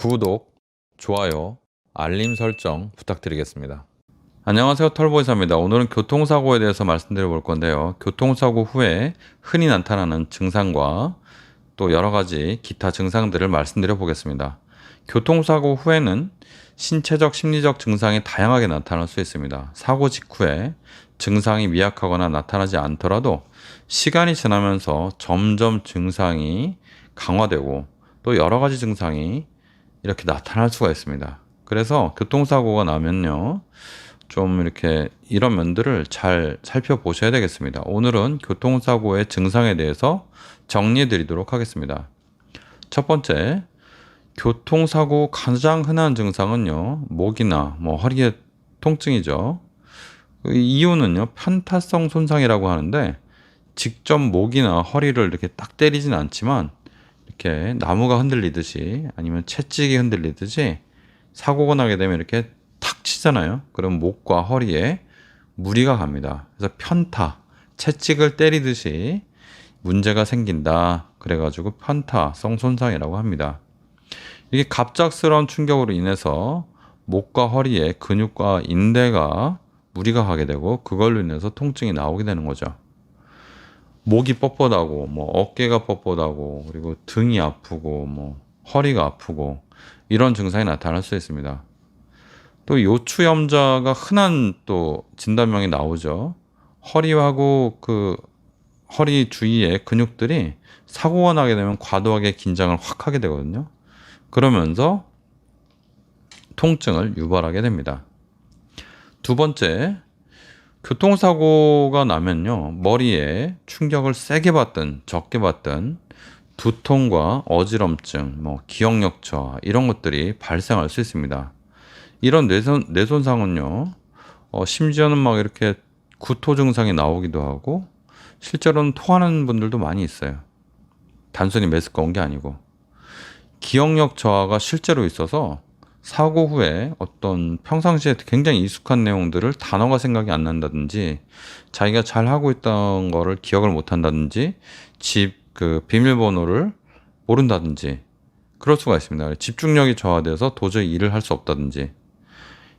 구독, 좋아요, 알림 설정 부탁드리겠습니다. 안녕하세요, 털보이사입니다. 오늘은 교통사고에 대해서 말씀드려 볼 건데요. 교통사고 후에 흔히 나타나는 증상과 또 여러 가지 기타 증상들을 말씀드려 보겠습니다. 교통사고 후에는 신체적, 심리적 증상이 다양하게 나타날 수 있습니다. 사고 직후에 증상이 미약하거나 나타나지 않더라도 시간이 지나면서 점점 증상이 강화되고 또 여러 가지 증상이 이렇게 나타날 수가 있습니다. 그래서 교통사고가 나면요, 좀 이렇게 이런 면들을 잘 살펴보셔야 되겠습니다. 오늘은 교통사고의 증상에 대해서 정리해 드리도록 하겠습니다. 첫 번째, 교통사고 가장 흔한 증상은요, 목이나 허리의 통증이죠. 그 이유는요, 편타성 손상이라고 하는데, 직접 목이나 허리를 이렇게 딱 때리진 않지만, 이렇게 나무가 흔들리듯이 아니면 채찍이 흔들리듯이 사고가 나게 되면 이렇게 탁 치잖아요. 그럼 목과 허리에 무리가 갑니다. 그래서 편타, 채찍을 때리듯이 문제가 생긴다. 그래가지고 편타성 손상이라고 합니다. 이게 갑작스러운 충격으로 인해서 목과 허리에 근육과 인대가 무리가 가게 되고 그걸로 인해서 통증이 나오게 되는 거죠. 목이 뻣뻣하고 어깨가 뻣뻣하고 그리고 등이 아프고 허리가 아프고 이런 증상이 나타날 수 있습니다. 또 요추염자가 흔한 또 진단명이 나오죠. 허리하고 그 허리 주위의 근육들이 사고가 나게 되면 과도하게 긴장을 확 하게 되거든요. 그러면서 통증을 유발하게 됩니다. 두 번째, 교통사고가 나면요, 머리에 충격을 세게 받든 적게 받든 두통과 어지럼증, 기억력 저하 이런 것들이 발생할 수 있습니다. 이런 뇌손상은요, 심지어는 막 이렇게 구토 증상이 나오기도 하고 실제로는 토하는 분들도 많이 있어요. 단순히 메스꺼 온 게 아니고. 기억력 저하가 실제로 있어서 사고 후에 어떤 평상시에 굉장히 익숙한 내용들을 단어가 생각이 안 난다든지 자기가 잘 하고 있던 거를 기억을 못 한다든지 집 그 비밀번호를 모른다든지 그럴 수가 있습니다. 집중력이 저하돼서 도저히 일을 할 수 없다든지.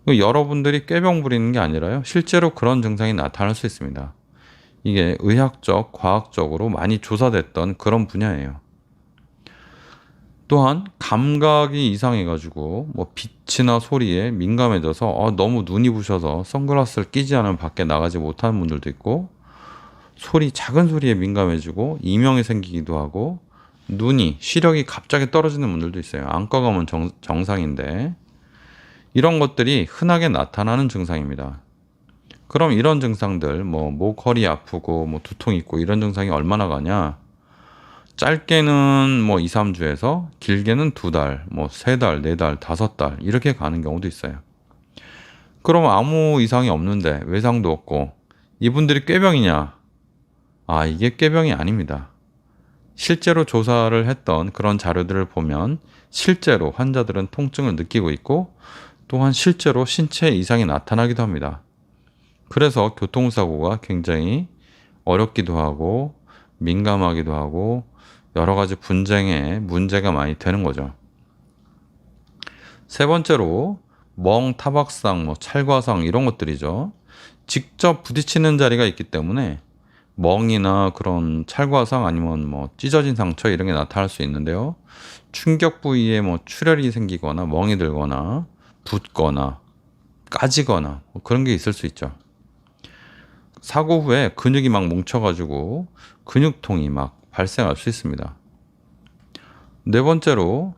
여러분들이 꾀병 부리는 게 아니라요, 실제로 그런 증상이 나타날 수 있습니다. 이게 의학적, 과학적으로 많이 조사됐던 그런 분야예요. 또한 감각이 이상해가지고 빛이나 소리에 민감해져서 너무 눈이 부셔서 선글라스를 끼지 않으면 밖에 나가지 못하는 분들도 있고, 작은 소리에 민감해지고 이명이 생기기도 하고 시력이 갑자기 떨어지는 분들도 있어요. 안과 가면 정상인데 이런 것들이 흔하게 나타나는 증상입니다. 그럼 이런 증상들 목, 허리 아프고 두통 있고 이런 증상이 얼마나 가냐? 짧게는 2, 3주에서 길게는 2달, 3달, 4달, 5달 이렇게 가는 경우도 있어요. 그럼 아무 이상이 없는데 외상도 없고 이분들이 꾀병이냐? 이게 꾀병이 아닙니다. 실제로 조사를 했던 그런 자료들을 보면 실제로 환자들은 통증을 느끼고 있고 또한 실제로 신체 이상이 나타나기도 합니다. 그래서 교통사고가 굉장히 어렵기도 하고 민감하기도 하고 여러 가지 분쟁에 문제가 많이 되는 거죠. 세 번째로 타박상, 찰과상 이런 것들이죠. 직접 부딪히는 자리가 있기 때문에 멍이나 그런 찰과상 아니면 찢어진 상처 이런 게 나타날 수 있는데요. 충격 부위에 출혈이 생기거나 멍이 들거나 붓거나 까지거나 그런 게 있을 수 있죠. 사고 후에 근육이 막 뭉쳐가지고 근육통이 막 발생할 수 있습니다. 네 번째로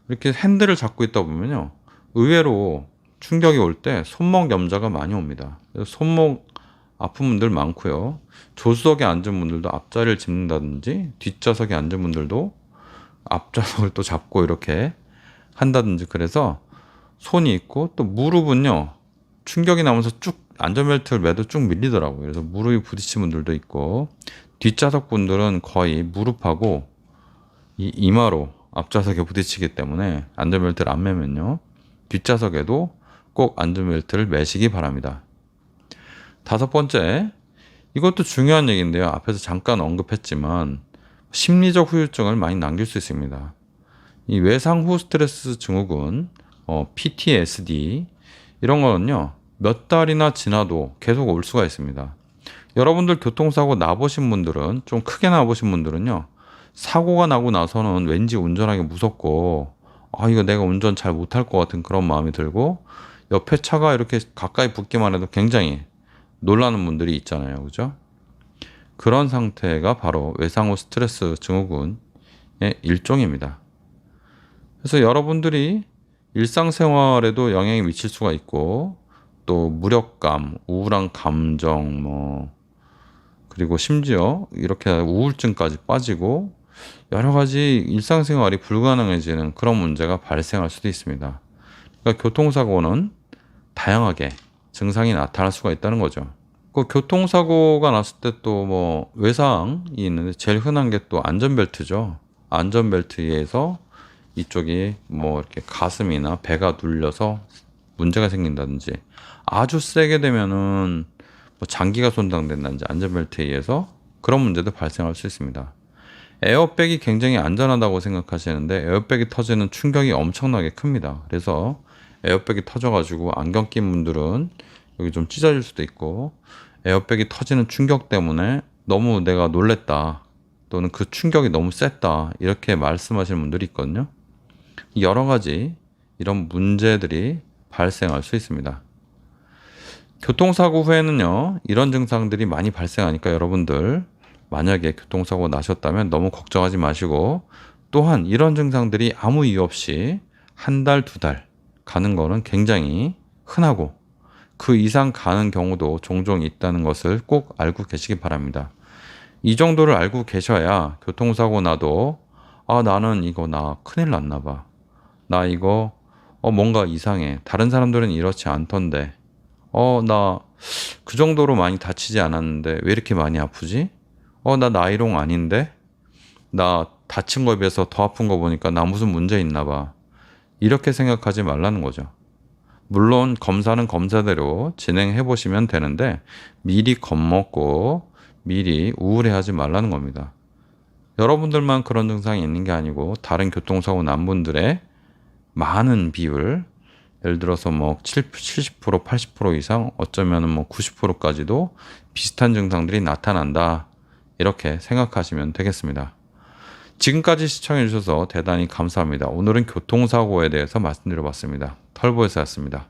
이렇게 핸들을 잡고 있다 보면요, 의외로 충격이 올 때 손목 염좌가 많이 옵니다. 손목 아픈 분들 많고요. 조수석에 앉은 분들도 앞자리를 짚는다든지 뒷좌석에 앉은 분들도 앞좌석을 또 잡고 이렇게 한다든지 그래서 손이 있고 또 무릎은요, 충격이 나면서 쭉 안전벨트를 매도 쭉 밀리더라고요. 그래서 무릎이 부딪힌 분들도 있고 뒷좌석 분들은 거의 무릎하고 이마로 앞좌석에 부딪히기 때문에 안전벨트를 안 매면요, 뒷좌석에도 꼭 안전벨트를 매시기 바랍니다. 다섯 번째, 이것도 중요한 얘기인데요. 앞에서 잠깐 언급했지만 심리적 후유증을 많이 남길 수 있습니다. 이 외상 후 스트레스 증후군, PTSD 이런 거는요 몇 달이나 지나도 계속 올 수가 있습니다. 여러분들 교통사고 나보신 분들은, 좀 크게 나보신 분들은요, 사고가 나고 나서는 왠지 운전하기 무섭고, 아, 이거 내가 운전 잘 못할 것 같은 그런 마음이 들고, 옆에 차가 이렇게 가까이 붙기만 해도 굉장히 놀라는 분들이 있잖아요. 그죠? 그런 상태가 바로 외상후 스트레스 증후군의 일종입니다. 그래서 여러분들이 일상생활에도 영향이 미칠 수가 있고, 또 무력감, 우울한 감정, 그리고 심지어 이렇게 우울증까지 빠지고 여러 가지 일상생활이 불가능해지는 그런 문제가 발생할 수도 있습니다. 그러니까 교통사고는 다양하게 증상이 나타날 수가 있다는 거죠. 그 교통사고가 났을 때 또 외상이 있는데 제일 흔한 게 또 안전벨트죠. 안전벨트에서 이쪽이 이렇게 가슴이나 배가 눌려서 문제가 생긴다든지, 아주 세게 되면은 장기가 손상된다든지 안전벨트에 의해서 그런 문제도 발생할 수 있습니다. 에어백이 굉장히 안전하다고 생각하시는데 에어백이 터지는 충격이 엄청나게 큽니다. 그래서 에어백이 터져가지고 안경 낀 분들은 여기 좀 찢어질 수도 있고, 에어백이 터지는 충격 때문에 너무 내가 놀랬다, 또는 그 충격이 너무 셌다, 이렇게 말씀하시는 분들이 있거든요. 여러 가지 이런 문제들이 발생할 수 있습니다. 교통사고 후에는요, 이런 증상들이 많이 발생하니까 여러분들 만약에 교통사고 나셨다면 너무 걱정하지 마시고, 또한 이런 증상들이 아무 이유 없이 한 달, 두 달 가는 거는 굉장히 흔하고, 그 이상 가는 경우도 종종 있다는 것을 꼭 알고 계시기 바랍니다. 이 정도를 알고 계셔야 교통사고 나도, 아, 나는 이거 나 큰일 났나 봐, 나 이거 뭔가 이상해, 다른 사람들은 이렇지 않던데, 나 그 정도로 많이 다치지 않았는데 왜 이렇게 많이 아프지? 나 나이롱 아닌데? 나 다친 거에 비해서 더 아픈 거 보니까 나 무슨 문제 있나 봐, 이렇게 생각하지 말라는 거죠. 물론 검사는 검사대로 진행해 보시면 되는데 미리 겁먹고 미리 우울해하지 말라는 겁니다. 여러분들만 그런 증상이 있는 게 아니고 다른 교통사고 난 분들의 많은 비율, 예를 들어서 70%, 80% 이상, 어쩌면 90%까지도 비슷한 증상들이 나타난다, 이렇게 생각하시면 되겠습니다. 지금까지 시청해 주셔서 대단히 감사합니다. 오늘은 교통사고에 대해서 말씀드려 봤습니다. 털보에서였습니다.